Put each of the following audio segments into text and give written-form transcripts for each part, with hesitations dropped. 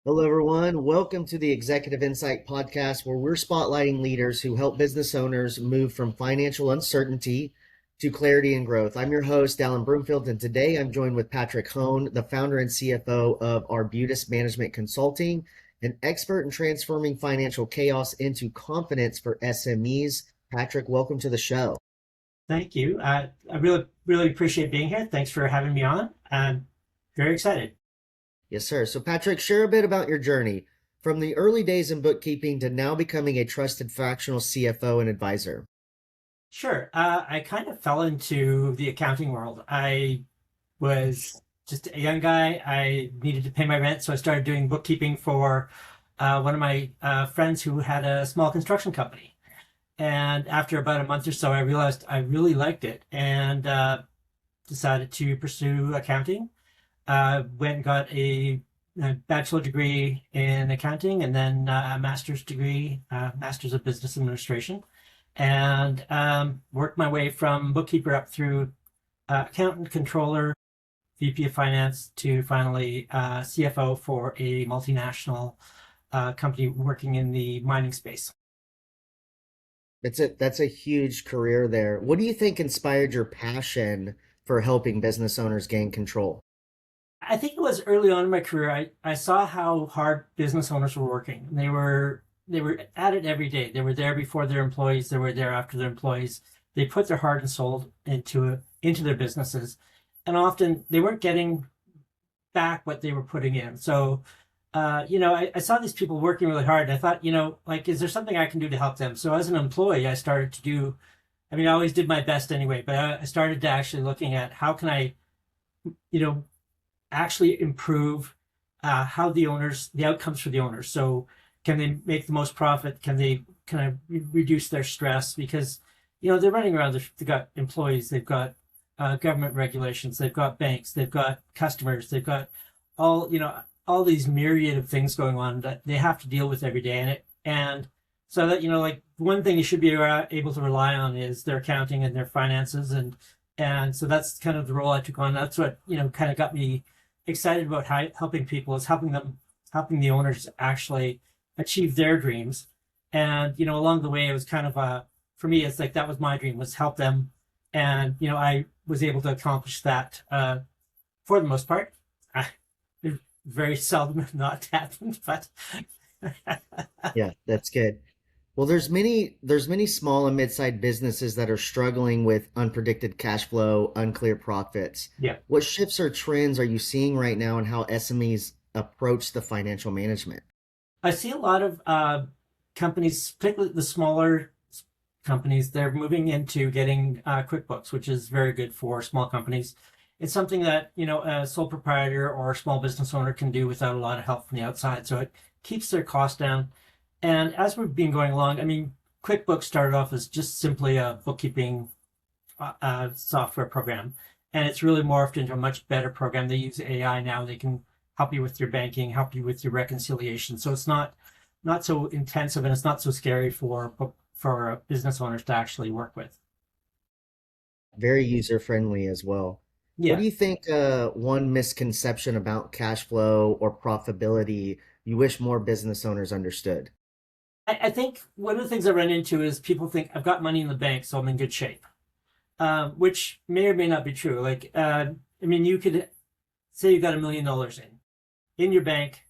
Hello, everyone. Welcome to the Executive Insight Podcast, where we're spotlighting leaders who help business owners move from financial uncertainty to clarity and growth. I'm your host, Alan Broomfield, and today I'm joined with Patrick Hone, the founder and CFO of Arbutus Management Consulting, an expert in transforming financial chaos into confidence for SMEs. Patrick, welcome to the show. Thank you. I really appreciate being here. Thanks for having me on. I'm very excited. Yes, sir. So, Patrick, share a bit about your journey from the early days in bookkeeping to now becoming a trusted fractional CFO and advisor. Sure. I kind of fell into the accounting world. I was just a young guy. I needed to pay my rent, so I started doing bookkeeping for one of my friends who had a small construction company. And after about a month or so, I realized I really liked it and decided to pursue accounting. Went and got a bachelor degree in accounting and then a master's degree, master's of business administration, and worked my way from bookkeeper up through accountant, controller, VP of finance to finally CFO for a multinational company working in the mining space. That's a huge career there. What do you think inspired your passion for helping business owners gain control? I think it was early on in my career. I saw how hard business owners were working. They were at it every day. They were there before their employees. They were there after their employees. They put their heart and soul into their businesses, and often they weren't getting back what they were putting in. So, I saw these people working really hard. And I thought, like, is there something I can do to help them? So as an employee, I started to do. I mean, I always did my best anyway, but I started to actually looking at how can I, you know, actually improve how the outcomes for the owners. So can they make the most profit? Can they reduce their stress? Because they're running around. They've got employees. They've got government regulations. They've got banks. They've got customers. They've got all these myriad of things going on that they have to deal with every day. And so that like one thing you should be able to rely on is their accounting and their finances, and so that's kind of the role I took on. That's what kind of got me excited about helping people, is helping the owners actually achieve their dreams. And along the way, it was kind of for me, it's like that was my dream, was help them. And I was able to accomplish that for the most part. Very seldom if not happened, but Yeah, that's good. Well, there's many small and mid-sized businesses that are struggling with unpredicted cash flow, unclear profits. yeah. What shifts or trends are you seeing right now in how SMEs approach the financial management? I see a lot of companies, particularly the smaller companies, they're moving into getting QuickBooks, which is very good for small companies. It's something that a sole proprietor or a small business owner can do without a lot of help from the outside. So it keeps their costs down. And as we've been going along, I mean, QuickBooks started off as just simply a bookkeeping software program, and it's really morphed into a much better program. They use AI now. They can help you with your banking, help you with your reconciliation. So it's not so intensive, and it's not so scary for business owners to actually work with. Very user-friendly as well. What Yeah. do you think one misconception about cash flow or profitability you wish more business owners understood? I think one of the things I run into is people think I've got money in the bank, so I'm in good shape, which may or may not be true. Like, I mean, you could say you got $1 million in your bank,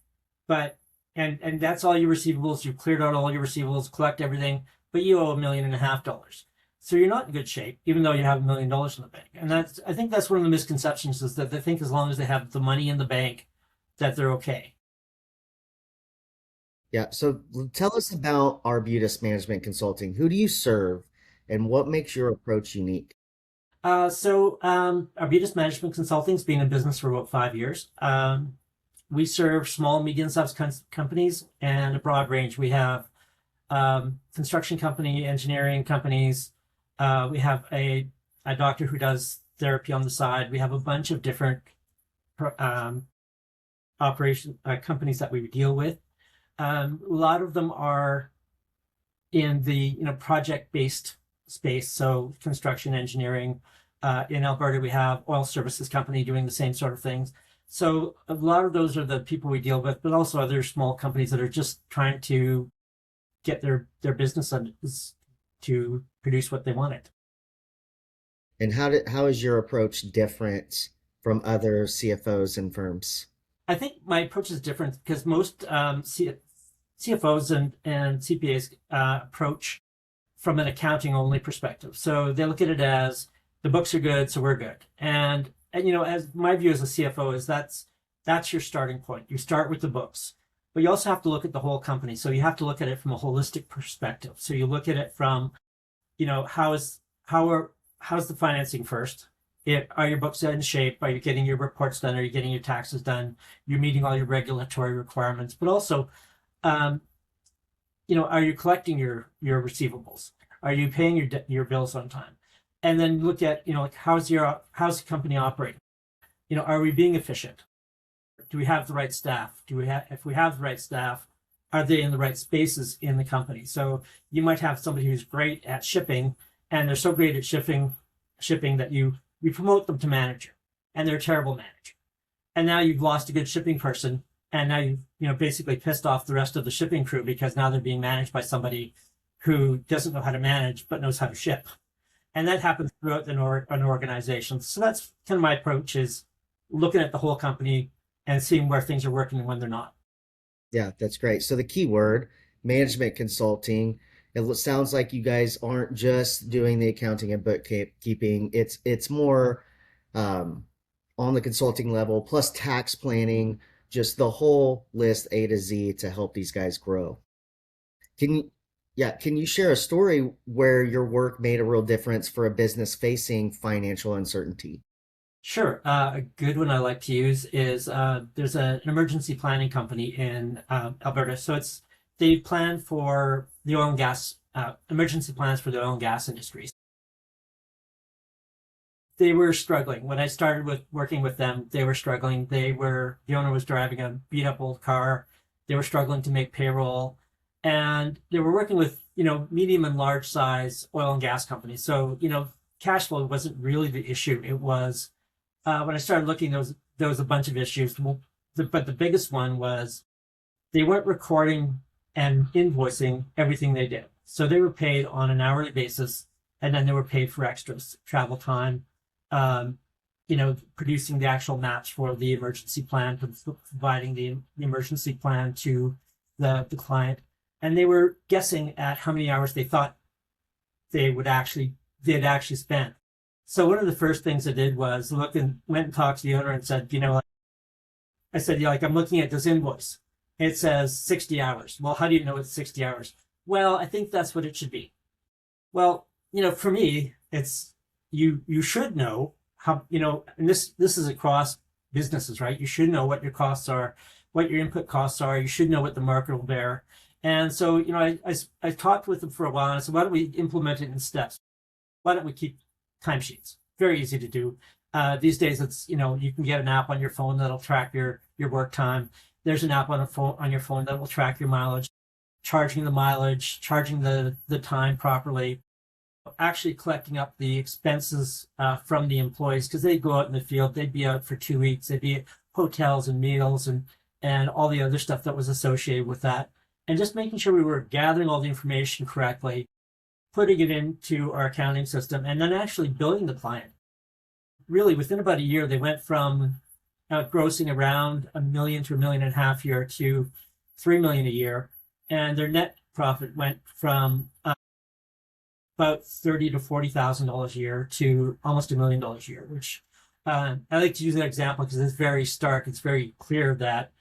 but and that's all your receivables. You've cleared out all your receivables, collect everything, but you owe $1.5 million. So you're not in good shape, even though you have $1 million in the bank. And I think that's one of the misconceptions, is that they think as long as they have the money in the bank, that they're okay. Yeah, so tell us about Arbutus Management Consulting. Who do you serve and what makes your approach unique? Arbutus Management Consulting has been in business for about 5 years. We serve small, medium-sized companies and a broad range. We have construction company, engineering companies. We have a doctor who does therapy on the side. We have a bunch of different um, operation companies that we deal with. A lot of them are in the project-based space, so construction, engineering. In Alberta, we have oil services company doing the same sort of things. So a lot of those are the people we deal with, but also other small companies that are just trying to get their business to produce what they wanted. And how is your approach different from other CFOs and firms? I think my approach is different because most CFOs and CPAs approach from an accounting only perspective. So they look at it as the books are good, so we're good. And as my view as a CFO is that's your starting point. You start with the books, but you also have to look at the whole company. So you have to look at it from a holistic perspective. So you look at it from, how's the financing first? Are your books in shape? Are you getting your reports done? Are you getting your taxes done? You're meeting all your regulatory requirements, but also, um, are you collecting your receivables? Are you paying your bills on time? And then look at, like how's the company operating? Are we being efficient? Do we have the right staff? If we have the right staff, are they in the right spaces in the company? So you might have somebody who's great at shipping, and they're so great at shipping that you promote them to manager, and they're a terrible manager. And now you've lost a good shipping person, and now you've basically pissed off the rest of the shipping crew because now they're being managed by somebody who doesn't know how to manage but knows how to ship. And that happens throughout an organization. So that's kind of my approach, is looking at the whole company and seeing where things are working and when they're not. Yeah, that's great. So the key word, management consulting, it sounds like you guys aren't just doing the accounting and bookkeeping. It's more um, on the consulting level, plus tax planning, just the whole list A to Z to help these guys grow. Can you, yeah, can you share a story where your work made a real difference for a business facing financial uncertainty? Sure. A good one I like to use is there's an emergency planning company in Alberta. So they plan for the oil and gas emergency plans for the oil and gas industries. They were struggling when I started with working with them. They were struggling. The owner was driving a beat up old car. They were struggling to make payroll, and they were working with medium and large size oil and gas companies. So cash flow wasn't really the issue. It was when I started looking, there was a bunch of issues. Well, but the biggest one was they weren't recording and invoicing everything they did. So they were paid on an hourly basis, and then they were paid for extras, travel time, um, producing the actual maps for the emergency plan, providing the emergency plan to the client. And they were guessing at how many hours they thought they'd actually spent. So one of the first things I did was went and talked to the owner and said, I said, I'm looking at this invoice. It says 60 hours. Well, how do you know it's 60 hours? Well, I think that's what it should be. Well, for me, it's you should know how, and this is across businesses, right? You should know what your costs are, what your input costs are. You should know what the market will bear. And so, I talked with them for a while, and I said, why don't we implement it in steps? Why don't we keep timesheets? Very easy to do. These days, it's you can get an app on your phone that'll track your work time. There's an app on your phone that will track your mileage, charging the mileage, charging the time properly, actually collecting up the expenses from the employees, because they go out in the field, they'd be out for 2 weeks, they'd be at hotels and meals and all the other stuff that was associated with that, and just making sure we were gathering all the information correctly, putting it into our accounting system, and then actually billing the client. Really, within about a year, they went from grossing around $1 million to $1.5 million a year to $3 million a year, and their net profit went from about $30,000 to $40,000 a year to almost $1 million a year. Which I like to use that example because it's very stark. It's very clear that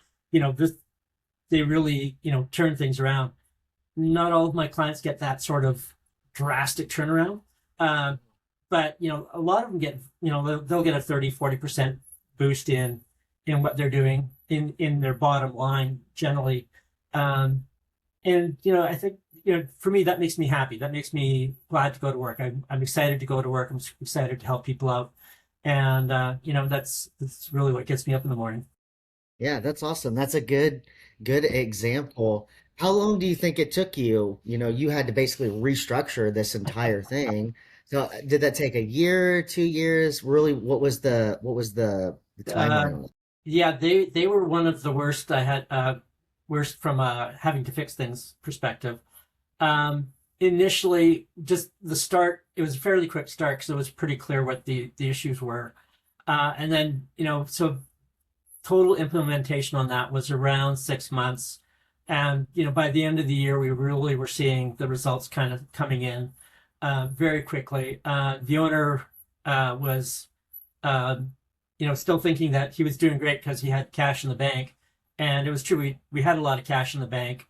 they really turn things around. Not all of my clients get that sort of drastic turnaround, but a lot of them get they'll get a 30-40% boost in what they're doing in their bottom line generally. And I think for me, that makes me happy. That makes me glad to go to work. I'm excited to go to work. I'm excited to help people out, and that's really what gets me up in the morning. Yeah, that's awesome. That's a good example. How long do you think it took you? You had to basically restructure this entire thing. So did that take a year, 2 years? Really, what was the Uh, timeline on it? Yeah, they were one of the worst I had, worst from having to fix things perspective. Initially, just the start, it was a fairly quick start because it was pretty clear what the issues were. And then, so total implementation on that was around 6 months. And, by the end of the year, we really were seeing the results kind of coming in very quickly. The owner was, um, still thinking that he was doing great because he had cash in the bank. And it was true. We had a lot of cash in the bank.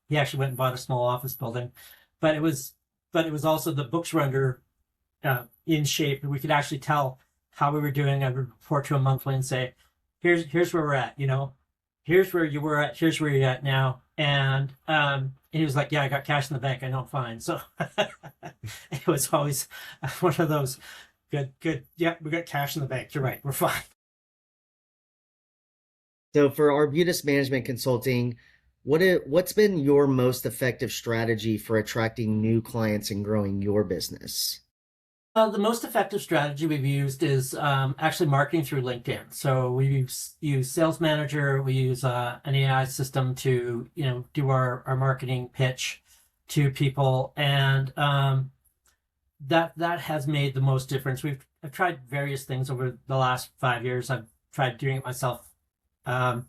He actually went and bought a small office building, but it was also the books were under in shape. We could actually tell how we were doing. I would report to him monthly and say, here's where we're at. Here's where you were at. Here's where you're at now. And he was like, yeah, I got cash in the bank. I know, fine. So it was always one of those good, good. Yeah, we got cash in the bank. You're right. We're fine. So for Arbutus Management Consulting, what's been your most effective strategy for attracting new clients and growing your business? The most effective strategy we've used is actually marketing through LinkedIn. So we use Sales Manager. We use an AI system to do our marketing pitch to people, and that has made the most difference. I've tried various things over the last 5 years. I've tried doing it myself. Um,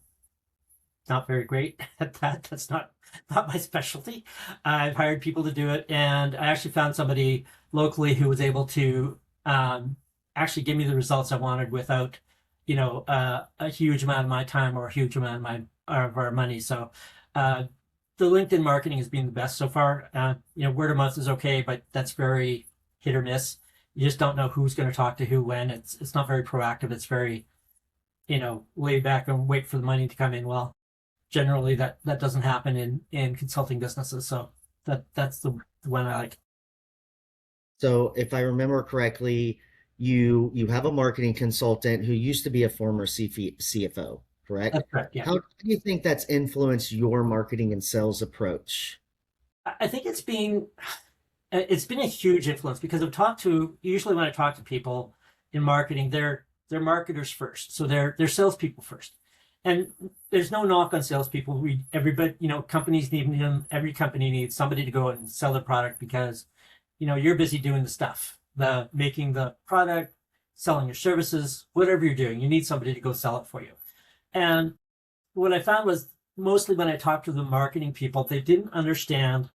Not very great at that. That's not my specialty. I've hired people to do it, and I actually found somebody locally who was able to actually give me the results I wanted without, a huge amount of my time or a huge amount of our money. So, uh, the LinkedIn marketing has been the best so far. Word of mouth is okay, but that's very hit or miss. You just don't know who's going to talk to who when. It's not very proactive. It's very, lay back and wait for the money to come in. Well, generally that doesn't happen in consulting businesses. So that's the one I like. So if I remember correctly, you have a marketing consultant who used to be a former CFO, correct? That's correct. Yeah. How do you think that's influenced your marketing and sales approach? I think it's been a huge influence because I've talked to usually when I talk to people in marketing, they're marketers first, so they're salespeople first, and there's no knock on salespeople. Everybody, companies need them. Every company needs somebody to go and sell their product because you're busy doing the stuff, the making the product, selling your services, whatever you're doing. You need somebody to go sell it for you. And what I found was mostly when I talked to the marketing people, they didn't understand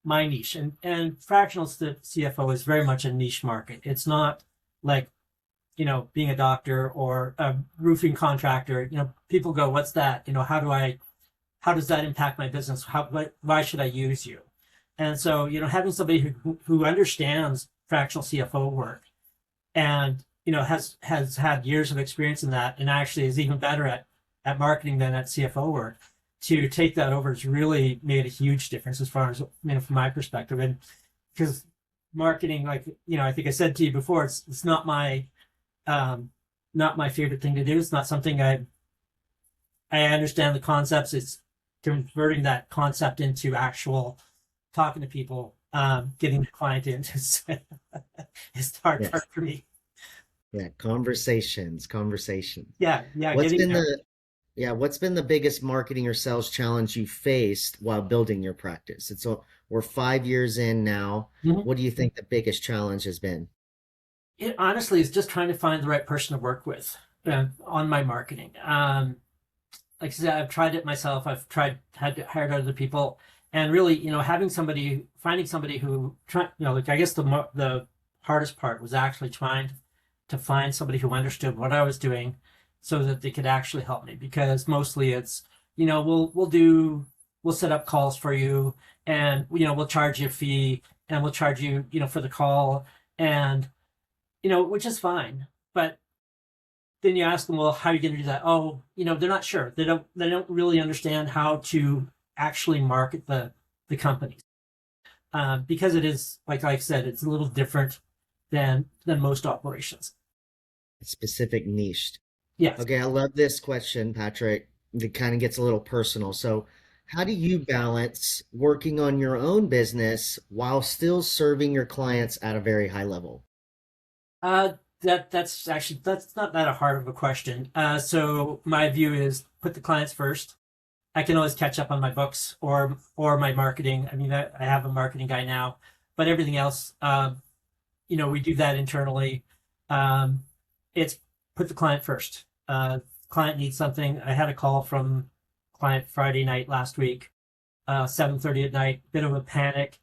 my niche. And fractional CFO is very much a niche market. It's not like, being a doctor or a roofing contractor. People go, what's that? How does that impact my business? Why should I use you? And so, having somebody who understands fractional CFO work and, has had years of experience in that and actually is even better at marketing than at CFO work, to take that over has really made a huge difference as far as, from my perspective. And because marketing, like, I think I said to you before, it's um, not my favorite thing to do. It's not something I understand the concepts. It's converting that concept into actual talking to people, getting the client in is the hard Yes. part for me. Yeah, conversations. Yeah, yeah, What's getting been there. what's been the biggest marketing or sales challenge you faced while building your practice? We're 5 years in now. Mhm. What do you think the biggest challenge has been? It honestly is just trying to find the right person to work with on my marketing. Like I said, I've tried it myself. Had hired other people, and really, finding somebody who like I guess the hardest part was actually trying to find somebody who understood what I was doing, so that they could actually help me. Because mostly it's, we'll set up calls for you, and we'll charge you a fee, and we'll charge you for the call, and which is fine, but then you ask them, well, how are you going to do that? Oh, they're not sure. They don't really understand how to actually market the companies, because it is, like I said, it's a little different than most operations. Specific niche. Yes. Okay, I love this question, Patrick. It kind of gets a little personal. So, how do you balance working on your own business while still serving your clients at a very high level? That's not that a hard of a question. So my view is put the clients first. I can always catch up on my books or my marketing. I mean, I have a marketing guy now, but everything else, we do that internally. Um, it's put the client first. Client needs something. I had a call from client Friday night last week, 7:30 at night. Bit of a panic.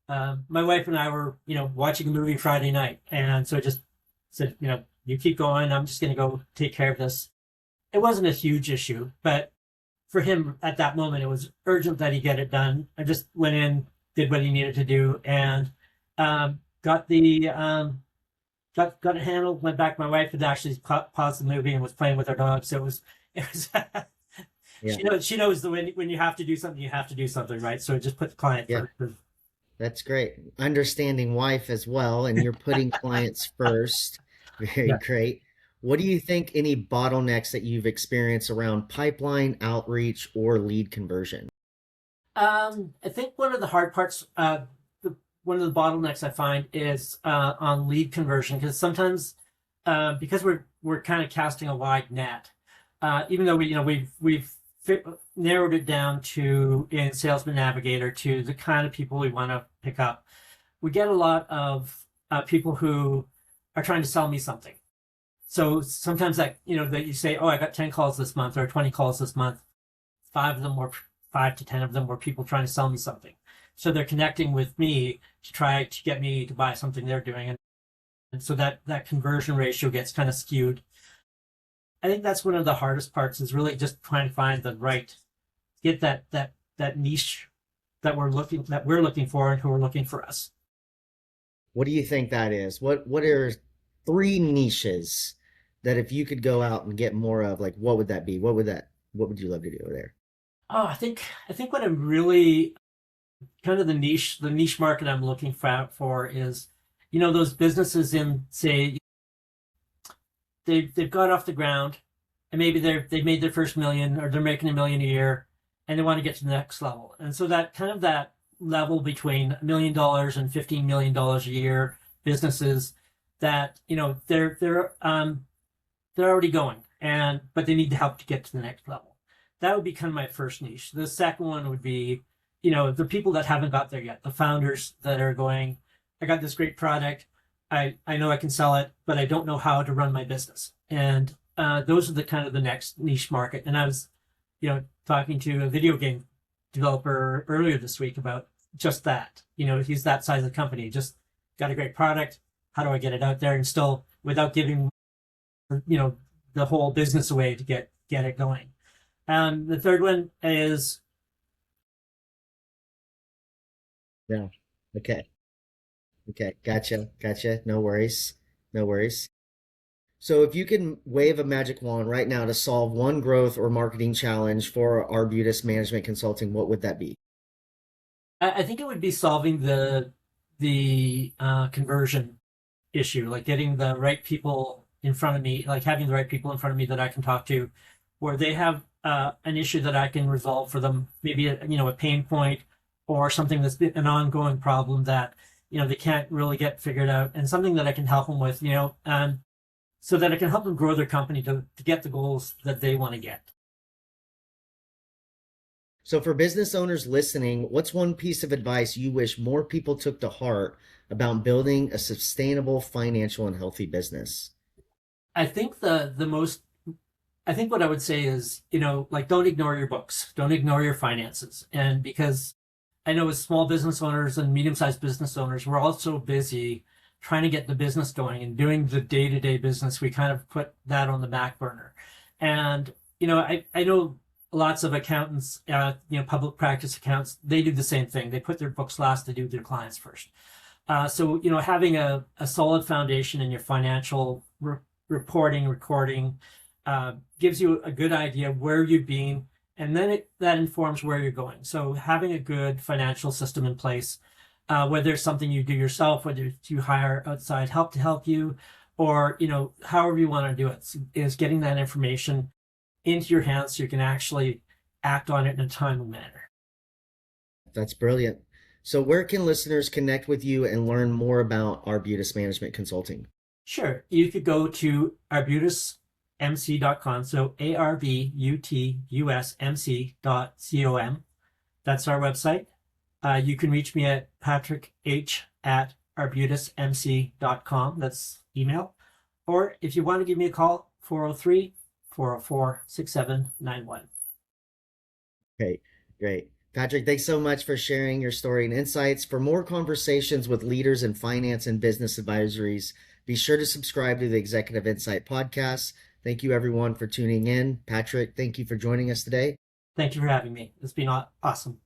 My wife and I were, watching a movie Friday night, and so I just said, you keep going. I'm just going to go take care of this. It wasn't a huge issue, but for him at that moment, it was urgent that he get it done. I just went in, did what he needed to do, and got the got it handled. Went back. My wife had actually paused the movie and was playing with her dog, so it was. Yeah. She knows that when you have to do something, you have to do something, right? So just put the client Yeah. first. That's great. Understanding wife as well, and you're putting clients first. Very Yeah. great. What do you think any bottlenecks that you've experienced around pipeline outreach or lead conversion? I think one of the hard parts, one of the bottlenecks I find is on lead conversion, because sometimes because we're kind of casting a wide net, even though we've narrowed it down to in Salesman Navigator to the kind of people we want to pick up. We get a lot of people who are trying to sell me something. So sometimes that you say, oh, I got 10 calls this month or 20 calls this month. 5 to 10 of them were people trying to sell me something. So they're connecting with me to try to get me to buy something they're doing. And so that conversion ratio gets kind of skewed. I think that's one of the hardest parts, is really just trying to find get that niche that we're looking for and who are looking for us. What do you think that is? What are three niches that if you could go out and get more of, like what would that be? What would you love to do there? Oh, I think what I'm really kind of the niche market I'm looking for is, those businesses in, say, they've got off the ground, and maybe they've made their first million, or they're making $1 million a year, and they want to get to the next level. And so that level between $1 million and $15 million a year businesses that they're already going, but they need help to get to the next level. That would be kind of my first niche. The second one would be, the people that haven't got there yet, the founders that are going, I got this great product. I know I can sell it, but I don't know how to run my business. And those are the next niche market. And I was, talking to a video game developer earlier this week about just that. He's that size of company, just got a great product. How do I get it out there and still without giving, the whole business away to get it going? The third one is, Yeah. Okay. Okay. Gotcha. No worries. No worries. So if you can wave a magic wand right now to solve one growth or marketing challenge for Arbutus Management Consulting, what would that be? I think it would be solving the conversion issue, like getting the right people in front of me, like having the right people in front of me that I can talk to, where they have an issue that I can resolve for them, maybe a pain point or something that's been an ongoing problem that they can't really get figured out, and something that I can help them with, so that I can help them grow their company to get the goals that they want to get. So for business owners listening, what's one piece of advice you wish more people took to heart about building a sustainable, financial, and healthy business? I think I think what I would say is, like, don't ignore your books, don't ignore your finances. And because I know as small business owners and medium-sized business owners, we're all so busy trying to get the business going and doing the day-to-day business, we kind of put that on the back burner. And, I know lots of accountants, public practice accountants, they do the same thing. They put their books last, they do their clients first. So, having a solid foundation in your financial reporting, recording, gives you a good idea of where you've been, and then that informs where you're going. So having a good financial system in place, whether it's something you do yourself, whether you hire outside help to help you, or however you want to do it, is getting that information into your hands so you can actually act on it in a timely manner. That's brilliant. So where can listeners connect with you and learn more about Arbutus Management Consulting? Sure. You could go to arbutusmc.com. So ARBUTUSMC.com. That's our website. You can reach me at patrick.h@arbutusmc.com. That's email. Or if you want to give me a call, 403-404-6791. Okay, great. Patrick, thanks so much for sharing your story and insights. For more conversations with leaders in finance and business advisories, be sure to subscribe to the Executive Insight podcast. Thank you, everyone, for tuning in. Patrick, thank you for joining us today. Thank you for having me. It's been awesome.